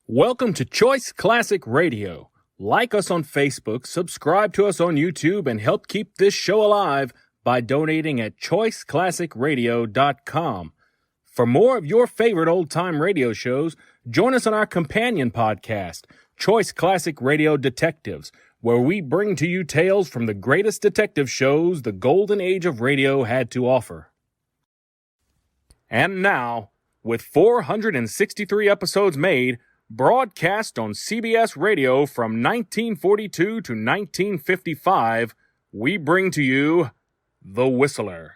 Welcome to Choice Classic Radio. Like us on Facebook, subscribe to us on YouTube, and help keep this show alive by donating at choiceclassicradio.com. For more of your favorite old-time radio shows, join us on our companion podcast, Choice Classic Radio Detectives, where we bring to you tales from the greatest detective shows the golden age of radio had to offer. And now, with 463 episodes made, broadcast on CBS Radio from 1942 to 1955, we bring to you The Whistler.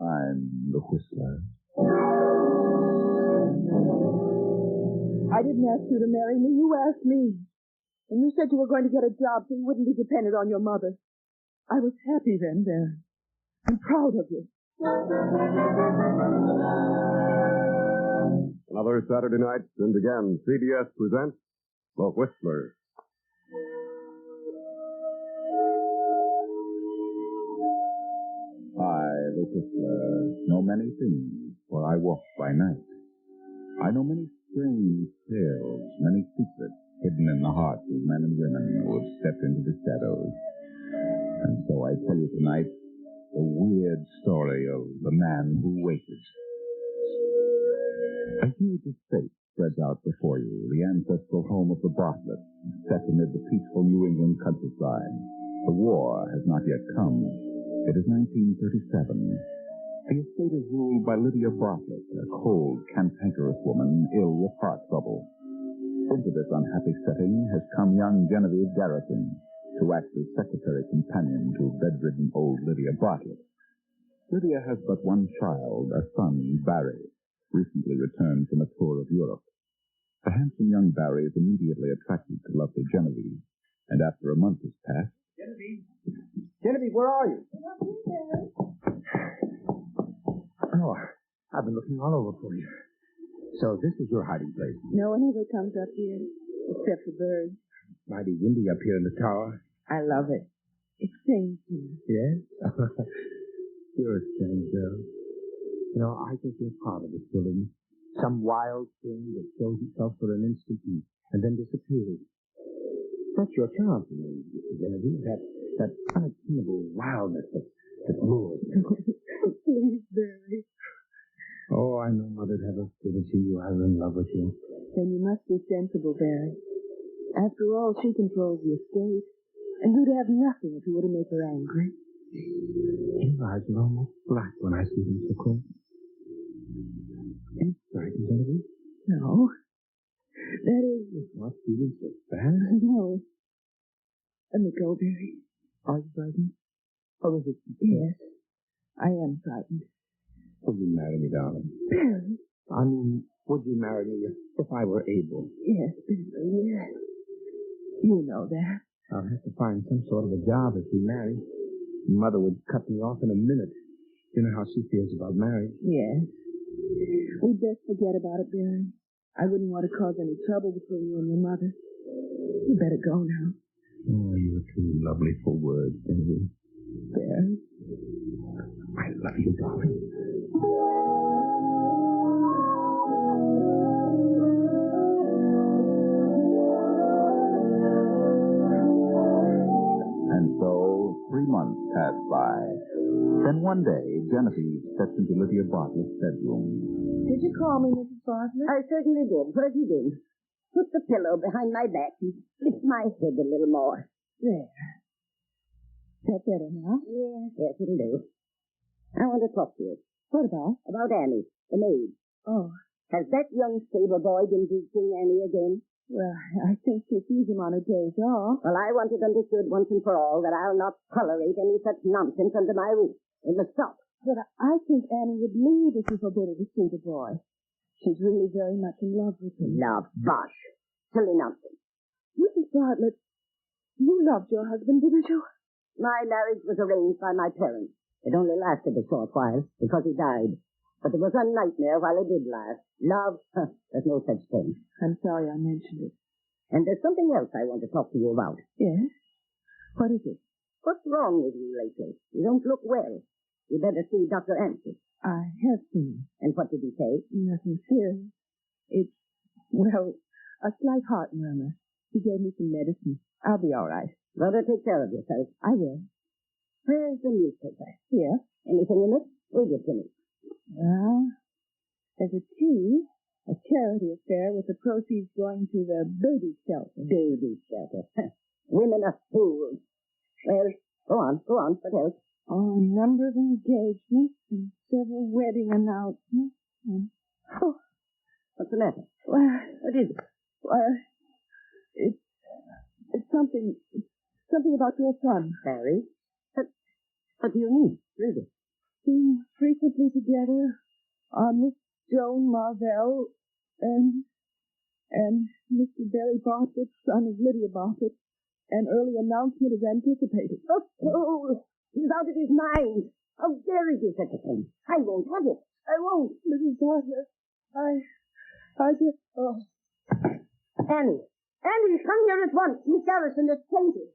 I'm The Whistler. I didn't ask you to marry me. You asked me. And you said you were going to get a job so you wouldn't be dependent on your mother. I was happy then, Darren. I'm proud of you. Another Saturday night, and again, CBS presents The Whistler. I, The Whistler, know many things, for I walk by night. I know many strange tales, many secrets hidden in the hearts of men and women who have stepped into the shadows. And so I tell you tonight the weird story of the man who waited. A huge estate spreads out before you, the ancestral home of the Bartletts, set amid the peaceful New England countryside. The war has not yet come. It is 1937. The estate is ruled by Lydia Bartlett, a cold, cantankerous woman ill with heart trouble. Into this unhappy setting has come young Genevieve Garrison to act as secretary companion to bedridden old Lydia Bartlett. Lydia has but one child, a son, Barry, recently returned from a tour of Europe. The handsome young Barry is immediately attracted to lovely Genevieve, and after a month has passed... Genevieve, where are you? Oh, I've been looking all over for you. So this is your hiding place. No one ever comes up here, except for birds. Mighty windy up here in the tower. I love it. It sings to me. Yes? You're a strange girl. You know, I think you're part of this wilderness. Some wild thing that shows itself for an instant and then disappears. That's your charm for me, Genevieve. That unattainable wildness that lures me. Please, Barry. Oh, I know Mother'd have us to see you. I was in love with you. Then you must be sensible, Barry. After all, she controls the estate. And you'd have nothing if you were to make her angry. Your eyes are almost black when I see them so close. Are you frightened, Genevieve? No. That is... You're not feeling so bad? No. Let me go, Barry. Are you frightened? Or is it... Yes. I am frightened. Will you marry me, darling? Barry? I mean, would you marry me if I were able? Yes, Barry, yes. You know that. I'll have to find some sort of a job if we marry. Mother would cut me off in a minute. You know how she feels about marriage. Yes. We'd best forget about it, Barry. I wouldn't want to cause any trouble between you and your mother. You better go now. Oh, you're too lovely for words, Genevieve. Barry? I love you, darling. And so 3 months passed by. Then one day, Genevieve stepped into Lydia Bartlett's bedroom. Did you call me, Mrs. Bartlett? I certainly did. Where have you been? Put the pillow behind my back and lift my head a little more. There. Is that better now? Yes, it'll do. I want to talk to you. What about? About Annie, the maid. Oh, Has that young stable boy been visiting Annie again? well, I think she sees him on her days off. Well, I want it understood once and for all that I'll not tolerate any such nonsense under my roof. It must stop. But I think Annie would leave if you forbid her to see the boy. She's really very much in love with him. Love, bosh. Silly nonsense. Mrs. Bartlett, you loved your husband, didn't you? My marriage was arranged by my parents. It only lasted a short while because he died. But it was a nightmare while it did last. Love, there's no such thing. I'm sorry I mentioned it. And there's something else I want to talk to you about. Yes? What is it? What's wrong with you lately? You don't look well. You better see Dr. Anstey. I have seen. And what did he say? Nothing serious. It's, well, a slight heart murmur. He gave me some medicine. I'll be all right. Better take care of yourself. I will. Where's the newspaper? Here. Anything in it? Read it to me. Well, there's a tea, a charity affair with the proceeds going to the baby shelter. Baby shelter. Women are fools. Well, go on. What else? Oh, a number of engagements and several wedding announcements. And, oh, What's the matter? well, What is it? well, it's something about your son. Barry? What do you mean? Read it. Being frequently together are Miss Joan Marvell and Mr. Barry Bartlett, son of Lydia Bartlett. An early announcement is anticipated. Oh, he's out of his mind. How dare he do such a thing? I won't have it. I won't. Mrs. Bartlett, I just, oh. Annie, come here at once. Miss Garrison is fainted.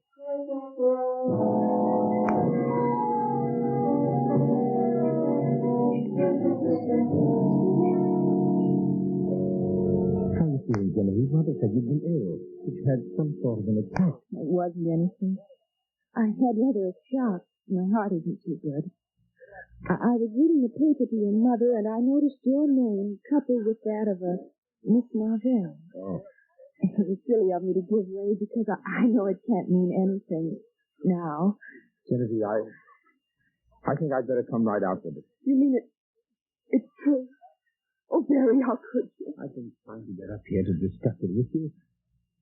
How are you feeling, Genevieve? Mother said you'd been ill. You had some sort of an attack. It wasn't anything. I had rather a shock. My heart isn't too good. I was reading the paper to your mother, and I noticed your name coupled with that of a Miss Marvell. Oh. It was silly of me to give way because I know it can't mean anything now. Genevieve, I think I'd better come right out with it. You mean it's true? Oh, Barry, how could you? I've been trying to get up here to discuss it with you.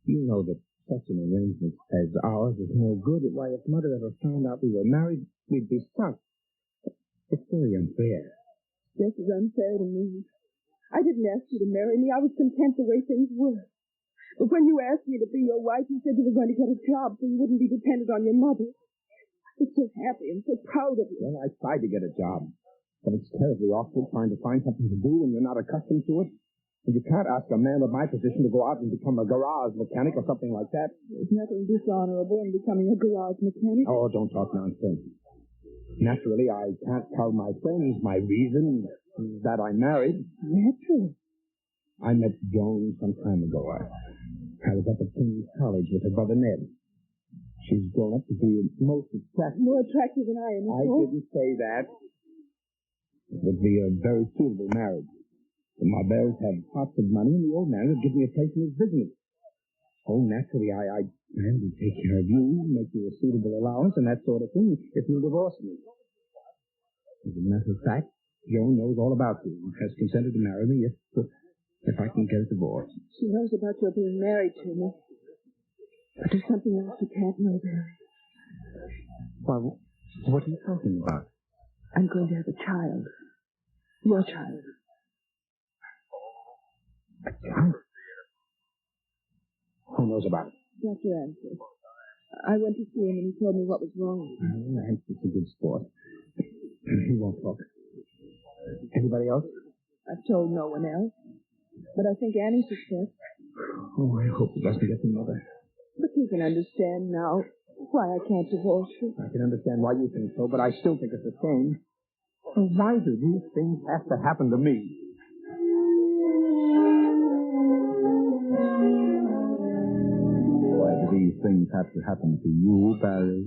You know that such an arrangement as ours is no good. Why, if Mother ever found out we were married, we'd be sunk. It's very unfair. Just as unfair to me. I didn't ask you to marry me. I was content the way things were. But when you asked me to be your wife, you said you were going to get a job so you wouldn't be dependent on your mother. I was so happy and so proud of you. Well, I tried to get a job. But it's terribly awkward trying to find something to do when you're not accustomed to it. And you can't ask a man of my position to go out and become a garage mechanic or something like that. There's nothing dishonorable in becoming a garage mechanic. Oh, don't talk nonsense. Naturally, I can't tell my friends my reason that I'm married. Naturally. I met Joan some time ago. I was up at King's College with her brother Ned. She's grown up to be most attractive. More attractive than I am. I didn't say that. It would be a very suitable marriage. The Marbells have lots of money, and the old man would give me a place in his business. Oh, naturally, I plan to take care of you, make you a suitable allowance, and that sort of thing, if you divorce me. As a matter of fact, Joan knows all about you and has consented to marry me if I can get a divorce. She knows about your being married to me. But there's something else you can't know, Barry. Well, what are you talking about? I'm going to have a child. Your child. A child? Who knows about it? Dr. Anstey. I went to see him and he told me what was wrong. Well, Anstey's a good sport. He won't talk. Anybody else? I've told no one else. But I think Annie suspects. Oh, I hope he doesn't get the mother. But you can understand now why I can't divorce you. I can understand why you think so, but I still think it's a shame. So why do these things have to happen to me? Why do these things have to happen to you, Barry?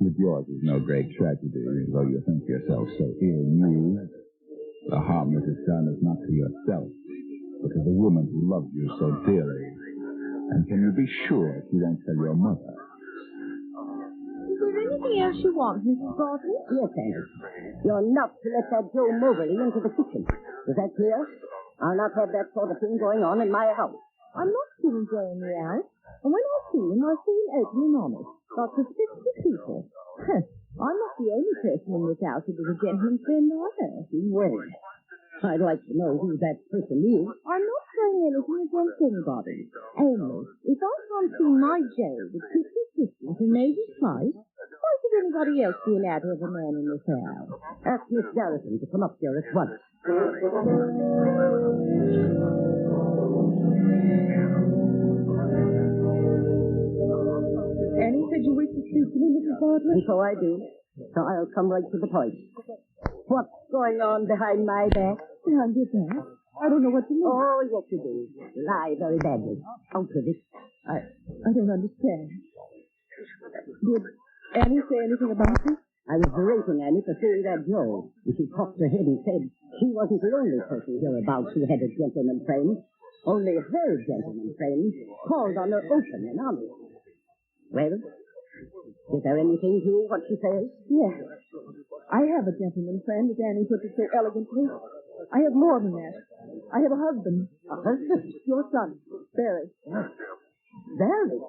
With yours is no great tragedy, though you think yourself so ill-used. The harm that is done is not to yourself, but to the woman who loves you so dearly. And can you be sure she won't tell your mother? Is there anything else you want, Mrs. Bartlett? Yes, Annie. You're not to let that Joe Moberly into the kitchen. Is that clear? I'll not have that sort of thing going on in my house. I'm not seeing Joe in the house. And when I see him, I see him open and honest. Like suspicious people. I'm not the only person in this house who is a gentleman's friend either. Well, I'd like to know who that person is. I'm not saying anything against anybody. Only, if I can't see my Joe with 50 sisters and knows his place, why should anybody else be allowed to have a man in this house? Ask Miss Garrison to come up here at once. Annie said you wished to speak to me, Mrs. Bartlett? And so I do. So I'll come right to the point. What's going on behind my back? Behind your back? I don't know what you mean. Oh, yes, you do. Lie very badly. Out with it. I don't understand. Did Annie say anything about you? I was berating Annie for seeing that Joe. And she popped her head and said she wasn't the only person hereabouts who had a gentleman friend. Only her gentleman friend called on her open and honest. Well, is there anything to what she says? Yes. I have a gentleman friend, as Annie put it so elegantly. I have more than that. I have a husband. A husband? Your son, Barry. Barry?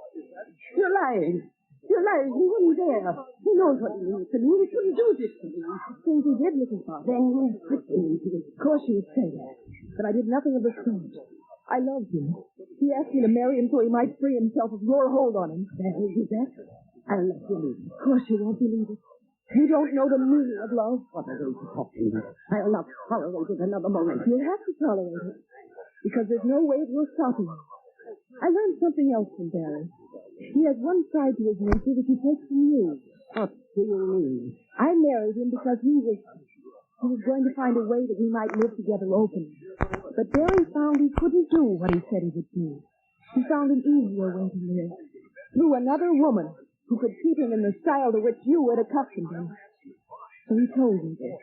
You're lying. You're lying. He wasn't there. He knows what he means to me. He couldn't do this to me. I think he did, Mrs. Bartlett. Then you put me into it. Of course you would say that. But I did nothing of the sort. I loved him. He asked me to marry him so he might free himself of your hold on him. Barry did that? I'll not believe it. Of course you won't believe it. You don't know the meaning of love. What a way to talk to me. I'll not tolerate it another moment. You'll have to tolerate it. Because there's no way of your stopping it. I learned something else from Barry. He has one side to his nature that he takes from you. What do you mean? I married him because he was going to find a way that we might live together openly. But Barry found he couldn't do what he said he would do. He found an easier way to live. Through another woman who could keep him in the style to which you had accustomed him. So he told me this,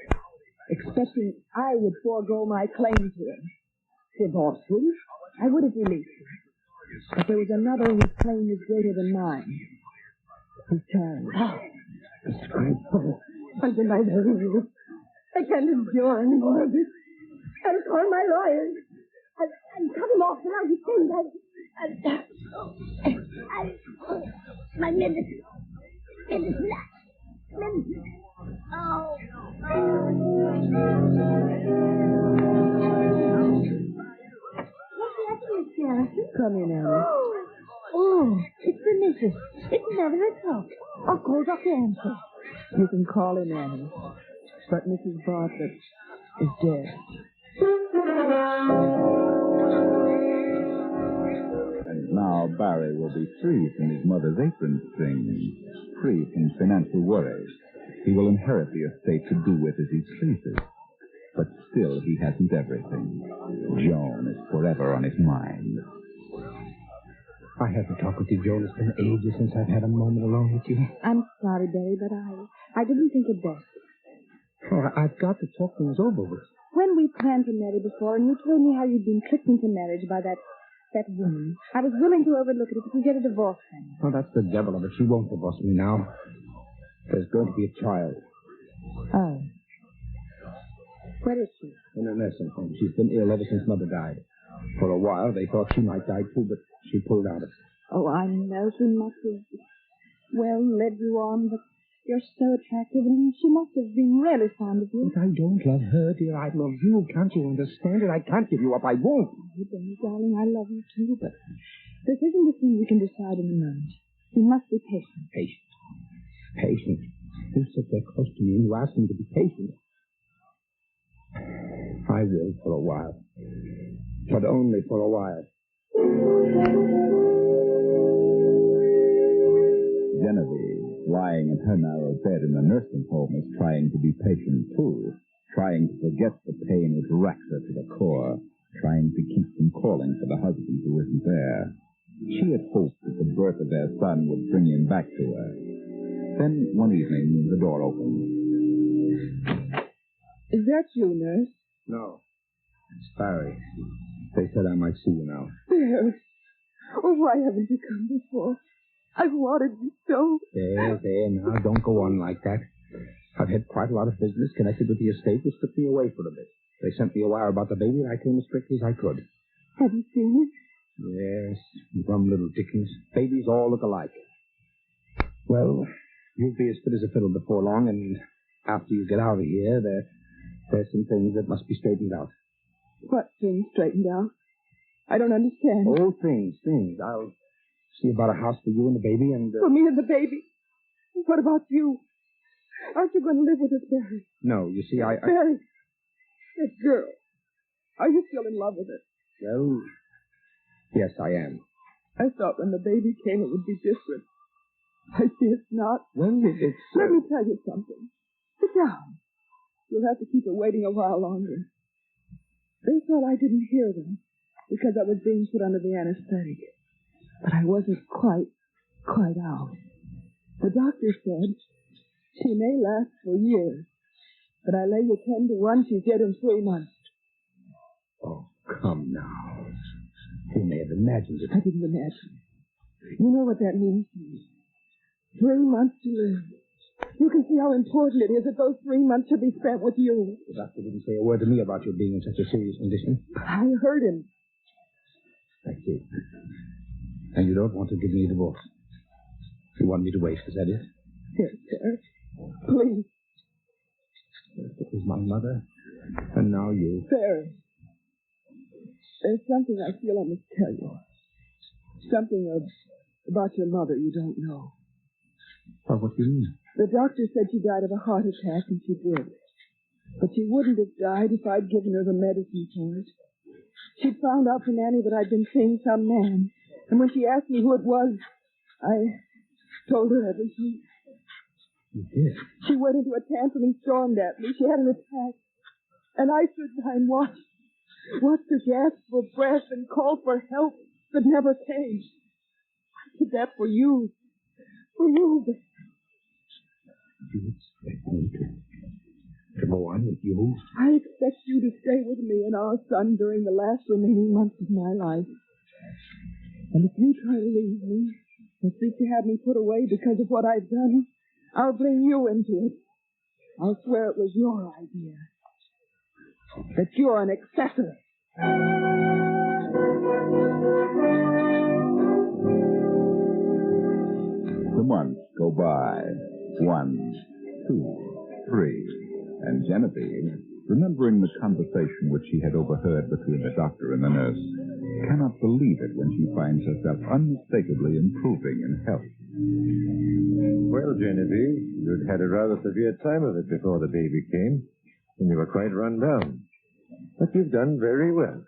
expecting I would forego my claim to him. Divorce him? I would have released him. But there was another whose claim was greater than mine. Who's Charlie. Oh, disgraceful. Under my very roof. I can't endure any more of this. I'll call my lawyers. I'll cut him off without his things. My medicine. Medicine. Oh. Come in, Annie. Oh, it's the missus. It's never o'clock. I'll call Dr. Ansel. You can call him, Annie. But Mrs. Bartlett is dead. And now Barry will be free from his mother's apron string, free from financial worries. He will inherit the estate to do with as he pleases. But still, he hasn't everything. Joan is forever on his mind. I have to talk with you, Joan. It's been ages since I've had a moment alone with you. I'm sorry, Barry, but I didn't think it best. Oh, I've got to talk things over with. When we planned to marry before, and you told me how you'd been tricked into marriage by that woman, I was willing to overlook it if we could get a divorce then. Oh, that's the devil of it. She won't divorce me now. There's going to be a child. Oh. Where is she? In a nursing home. She's been ill ever since Mother died. For a while, they thought she might die too, but she pulled out of it. Oh, I know. She must have, led you on, but you're so attractive, and she must have been really fond of you. But I don't love her, dear. I love you. Can't you understand it? I can't give you up. I won't. Oh, Benny, darling, I love you too, but this isn't a thing we can decide in a moment. You must be patient. Patient. Patient. You sit there close to me and you ask me to be patient. I will for a while. But only for a while. Genevieve, lying in her narrow bed in the nursing home, is trying to be patient, too. Trying to forget the pain which racks her to the core. Trying to keep from calling for the husband who isn't there. She had hoped that the birth of their son would bring him back to her. Then, one evening, the door opened. Is that you, nurse? No. It's Barry. They said I might see you now. Barry. Oh, why haven't you come before? I've wanted you so. There, now, don't go on like that. I've had quite a lot of business connected with the estate, which took me away for a bit. They sent me a wire about the baby, and I came as quickly as I could. Have you seen it? Yes, rum little Dickens. Babies all look alike. Well, you'll be as fit as a fiddle before long, and after you get out of here, there's some things that must be straightened out. What things straightened out? I don't understand. Oh, things. I'll see about a house for you and the baby, and... For me and the baby? What about you? Aren't you going to live with us, Barry? No, you see, I... Barry, that girl. Are you still in love with her? Well, yes, I am. I thought when the baby came it would be different. I see it's not. Well, it's... Let me tell you something. Sit down. You'll have to keep her waiting a while longer. They thought I didn't hear them because I was being put under the anesthetic. But I wasn't quite out. The doctor said she may last for years, but I lay you 10 to 1 she's dead in 3 months. Oh, come now. You may have imagined it. I didn't imagine. You know what that means to me. 3 months to live. You can see how important it is that those 3 months should be spent with you. The doctor didn't say a word to me about your being in such a serious condition. I heard him. I see. And you don't want to give me a divorce. You want me to wait, is that it? Yes, sir. Please. It was my mother, and now you. Sir, there's something I feel I must tell you. Something about your mother you don't know. Well, what do you mean? The doctor said she died of a heart attack, and she did. But she wouldn't have died if I'd given her the medicine for it. She'd found out from Annie that I'd been seeing some man. And when she asked me who it was, I told her everything. You did? She went into a tantrum and stormed at me. She had an attack. And I stood by and watched her gasp for breath and call for help that never came. I did that for you. For you. You expect me to go on with you? I expect you to stay with me and our son during the last remaining months of my life. And if you try to leave me and seek to have me put away because of what I've done, I'll bring you into it. I'll swear it was your idea. That you're an accessory. The months go by. 1, 2, 3. And Genevieve, remembering the conversation which she had overheard between the doctor and the nurse, cannot believe it when she finds herself unmistakably improving in health. Well, Genevieve, you'd had a rather severe time of it before the baby came, and you were quite run down. But you've done very well.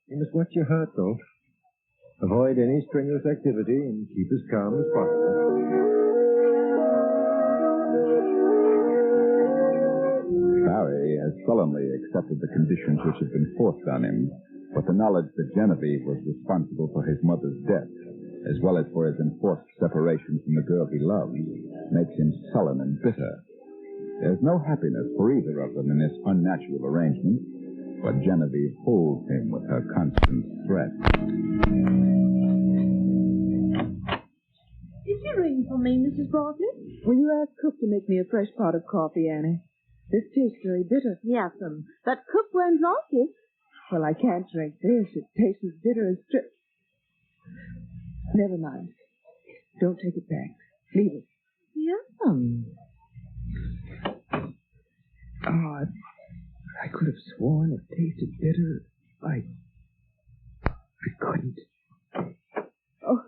You must watch your heart, though. Avoid any strenuous activity and keep as calm as possible. Barry has sullenly accepted the conditions which have been forced on him, but the knowledge that Genevieve was responsible for his mother's death, as well as for his enforced separation from the girl he loved, makes him sullen and bitter. There's no happiness for either of them in this unnatural arrangement, but Genevieve holds him with her constant threat. Did you ring for me, Mrs. Bartlett? Will you ask Cook to make me a fresh pot of coffee, Annie? This tastes very bitter. Yes'm. But Cook won't like it. Well, I can't drink this. It tastes as bitter as Never mind. Don't take it back. Leave it. Yes'm. Oh, I could have sworn it tasted bitter. I couldn't. Oh,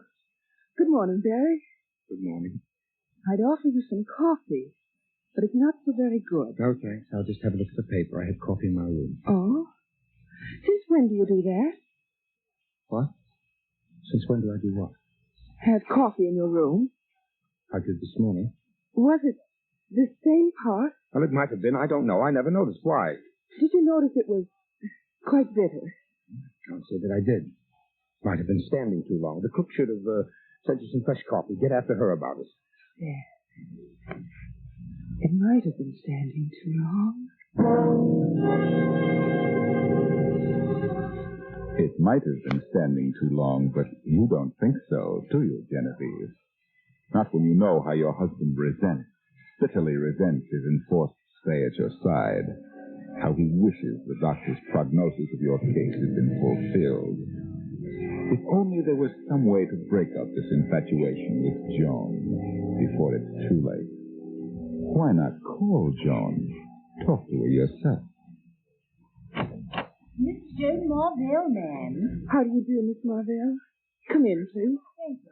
good morning, Barry. Good morning. I'd offer you some coffee, but it's not so very good. No, thanks. I'll just have a look at the paper. I had coffee in my room. Oh? Since when do you do that? What? Since when do I do what? Have coffee in your room? I did this morning. Was it the same pot? Well, it might have been. I don't know. I never noticed. Why? Did you notice it was quite bitter? I can't say that I did. Might have been standing too long. The cook should have sent you some fresh coffee. Get after her about it. Yeah. It might have been standing too long. It might have been standing too long, but you don't think so, do you, Genevieve? Not when you know how your husband bitterly resents his enforced stay at your side, how he wishes the doctor's prognosis of your case had been fulfilled. If only there was some way to break up this infatuation with Joan before it's too late. Why not call Joan? Talk to her yourself. Miss Joan Marvell, ma'am. How do you do, Miss Marvell? Come in, please. Thank you.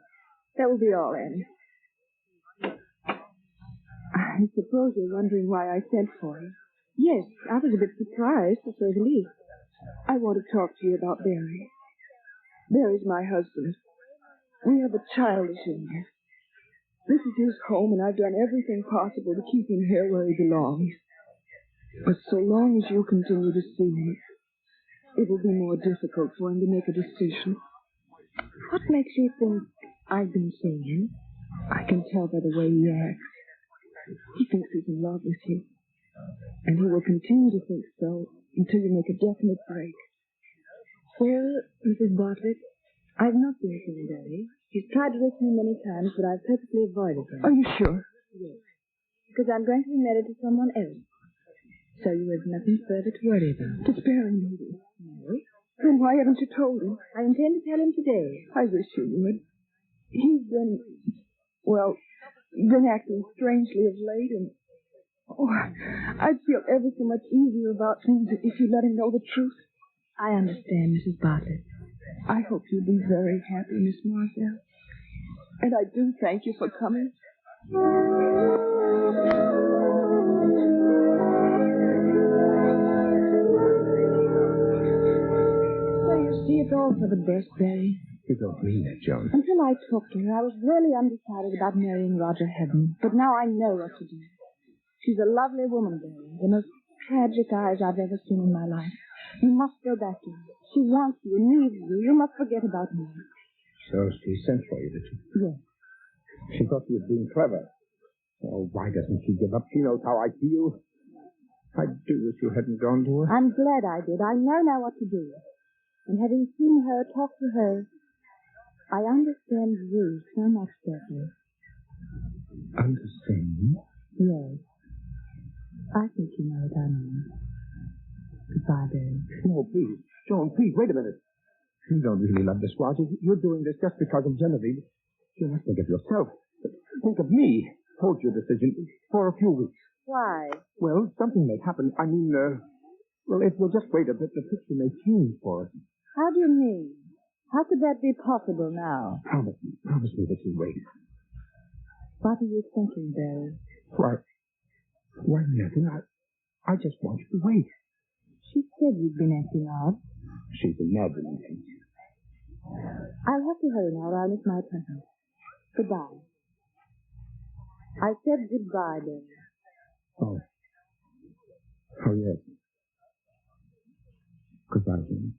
That will be all, Annie. I suppose you're wondering why I sent for you. Yes, I was a bit surprised, to say the least. I want to talk to you about Barry. Barry's my husband. We have a child, as you know. This is his home, and I've done everything possible to keep him here where he belongs. But so long as you continue to see him, it will be more difficult for him to make a decision. What makes you think I've been seeing him? I can tell by the way he acts. He thinks he's in love with you. And he will continue to think so until you make a definite break. Well, Mrs. Bartlett, I've not been seeing Barry. He's tried to reach me many times, but I've purposely avoided him. Are you sure? Yes. Because I'm going to be married to someone else. So you have nothing further to worry about. Does Barry know this? No. Then why haven't you told him? I intend to tell him today. I wish you would. He's been acting strangely of late, and I'd feel ever so much easier about things if you let him know the truth. I understand, Mrs. Bartlett. I hope you'll be very happy, Miss Marcel. And I do thank you for coming. So you see, it's all for the best, Barry. You don't mean that, Joan. Until I talked to her, I was really undecided about marrying Roger Hedden. But now I know what to do. She's a lovely woman, Barry. The most tragic eyes I've ever seen in my life. You must go back to her. She wants you, needs you. You must forget about me. So she sent for you, did she? Yes. She thought you were being clever. Oh, why doesn't she give up? She knows how I feel. I do wish you hadn't gone to her. I'm glad I did. I know now what to do. And having seen her, talked to her, I understand you so much better. Understand? Yes. I think you know what I mean. Goodbye, Barry. No, please. Joan, please, wait a minute. You don't really love this, Roger. You're doing this just because of Genevieve. You must think of yourself. Think of me. Hold your decision for a few weeks. Why? Well, something may happen. I mean, if we'll just wait a bit, the picture may change for us. How do you mean? How could that be possible now? Promise me that you'll wait. What are you thinking, Barry? Why, nothing. I just want you to wait. She said you'd been acting odd. She's imagining things. I'll have to hurry now or I'll miss my appointment. Goodbye. I said goodbye, Barry. Oh, yes. Goodbye, Jane.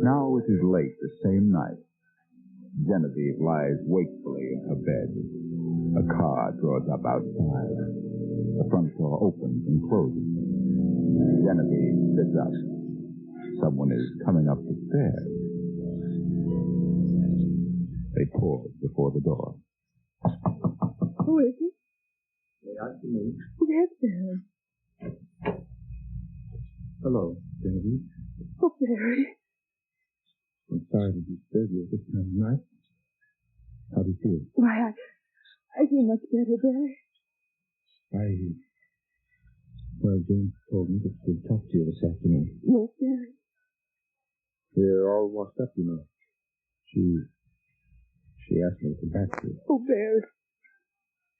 Now it is late the same night. Genevieve lies wakefully in her bed. A car draws up outside. The front door opens and closes. Genevieve sits up. Someone is coming up the stairs. They pause before the door. Who is it? May I come in? Yes, Barry. Hello, Genevieve. Oh, Barry. I'm sorry to disturb you at this time of night. How do you feel? Why, I feel much better, Barry. Well, Jane told me that she'd talk to you this afternoon. Yes, Barry. We're all washed up, you know. She asked me to come back to you. Oh, Barry.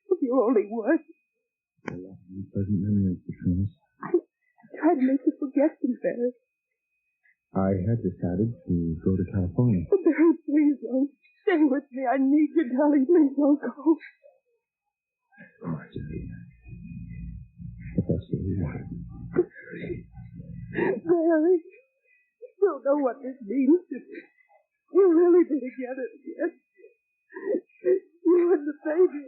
If you only would. A lot of unpleasant memories between us. I tried to make you forget them, Barry. I had decided to go to California. Oh, Barry, please don't. Stay with me. I need you, darling. Please don't go. Oh, Jane. If that's what you want. Barry, you don't know what this means. We'll really be together again. You and the baby.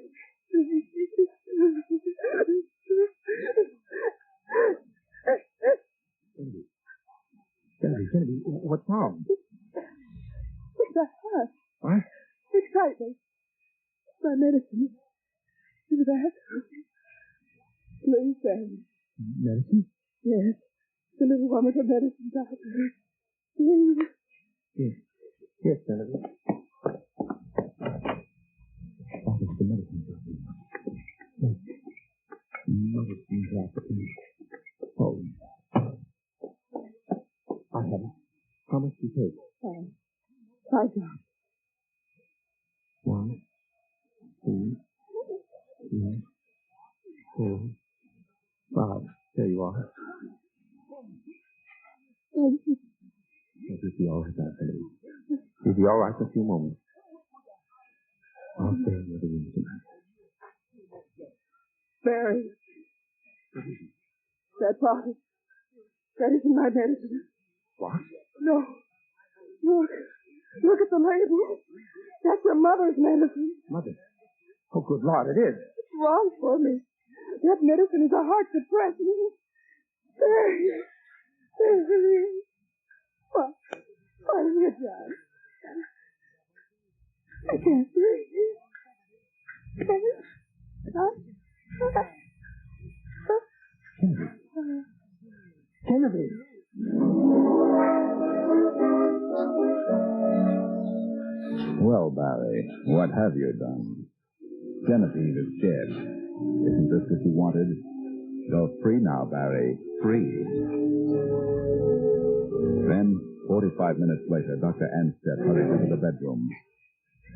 Genevieve, what's wrong? It's a heart. What? Excitement. My medicine. In the bathroom. Please, Barry. Medicine? Yes. The little one with the medicine doctor. Please. Yes, Genevieve. That is the medicine doctor. Medicine doctor. Oh. Oh. Well, there you are. Thank you. It'll be all right, Aunt Betty. You'll be all right in a few moments. I'll stay in the other room tonight. Barry. That isn't my medicine. What? No. Look at the label. That's your mother's medicine. Mother? Oh, good Lord, it is. It's wrong for me. That medicine is a heart suppressant. Barry. What have you done? I can't breathe. Genevieve. Well, Barry, what have you done? Genevieve is dead. Isn't this what you wanted? You're free now, Barry. Free. Then, 45 minutes later, Dr. Anstead hurried into the bedroom.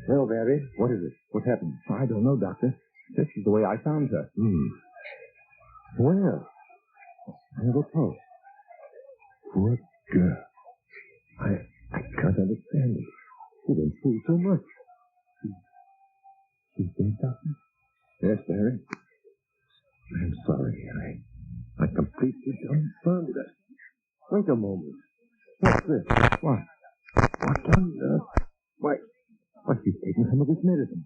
Well, Barry, what is it? What happened? I don't know, Doctor. This is the way I found her. Well, I never thought. Poor girl. I can't understand it. She went through so much. She's dead, Doctor? Yes, Barry. I'm sorry. I completely dumbfounded her. Wait a moment. What's this? What? What on earth? Why, she's taking some of this medicine.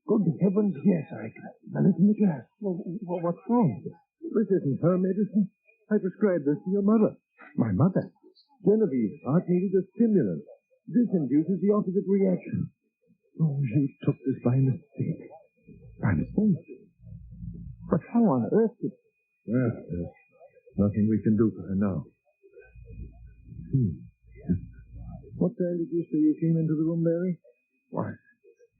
Good heavens, yes, I can smell it in the glass. Well, what's wrong? This isn't her medicine. I prescribed this to your mother. My mother? Genevieve's heart needed a stimulant. This induces the opposite reaction. Oh, she took this by mistake. By mistake? But how on earth did... Well, there's nothing we can do for her now. What time did you say you came into the room, Barry? Why?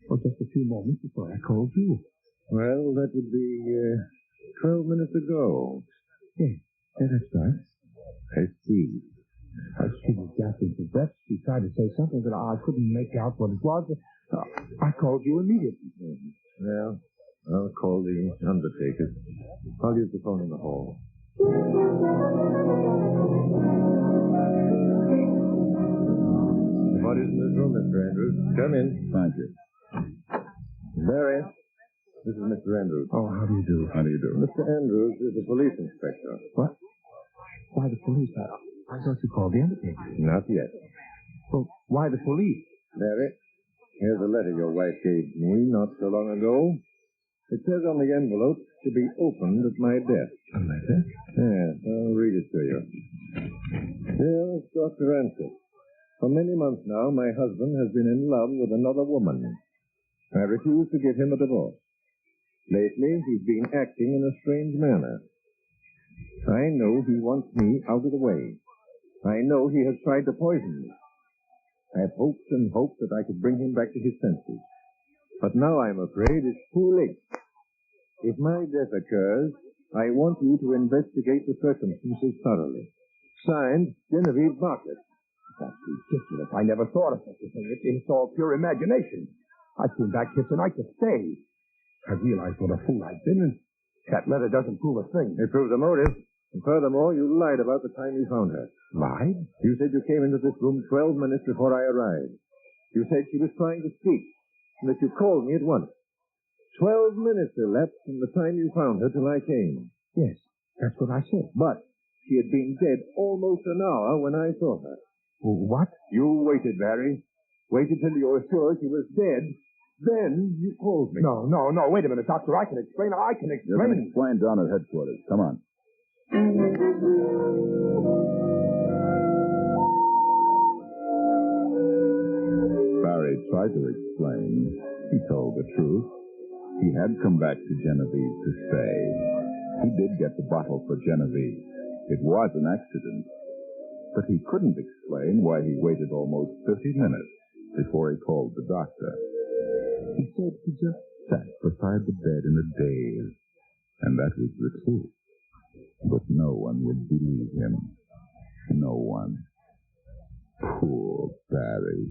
Well, just a few moments before I called you. Well, that would be 12 minutes ago. Yes, that's right. I see. As she was gasping for breath, she tried to say something, but I couldn't make out what it was. I called you immediately. Well, I'll call the undertaker. I'll use the phone in the hall. What is in this room, Mr. Andrews? Come in. Thank you. Barry, this is Mr. Andrews. Oh, how do you do? How do you do? Mr. Andrews is a police inspector. What? Why the police? I thought you called the undertaker. Not yet. Well, why the police? Barry, here's a letter your wife gave me not so long ago. It says on the envelope to be opened at my desk. A letter? Yes, I'll read it to you. Dear Dr. Ansett, for many months now, my husband has been in love with another woman. I refuse to give him a divorce. Lately, he's been acting in a strange manner. I know he wants me out of the way. I know he has tried to poison me. I have hoped and hoped that I could bring him back to his senses. But now I'm afraid it's too late. If my death occurs, I want you to investigate the circumstances thoroughly. Signed, Genevieve Bartlett. That's ridiculous. I never thought of such a thing. It's all pure imagination. I came back here tonight to stay. I realized what a fool I've been, and that letter doesn't prove a thing. It proves a motive. And furthermore, you lied about the time you found her. Lied? You said you came into this room 12 minutes before I arrived. You said she was trying to speak, and that you called me at once. 12 minutes elapsed from the time you found her till I came. Yes, that's what I said. But she had been dead almost an hour when I saw her. What? You waited, Barry. Waited till you were sure she was dead. Then you called me. No. Wait a minute, Doctor. I can explain. You can explain down at headquarters. Come on. Barry tried to explain. He told the truth. He had come back to Genevieve to stay. He did get the bottle for Genevieve. It was an accident. But he couldn't explain why he waited almost 30 minutes before he called the doctor. He said he just sat beside the bed in a daze. And that was the truth. But no one would believe him. No one. Poor Barry.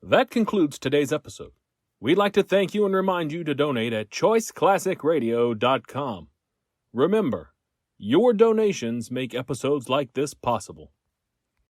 That concludes today's episode. We'd like to thank you and remind you to donate at choiceclassicradio.com. Remember, your donations make episodes like this possible.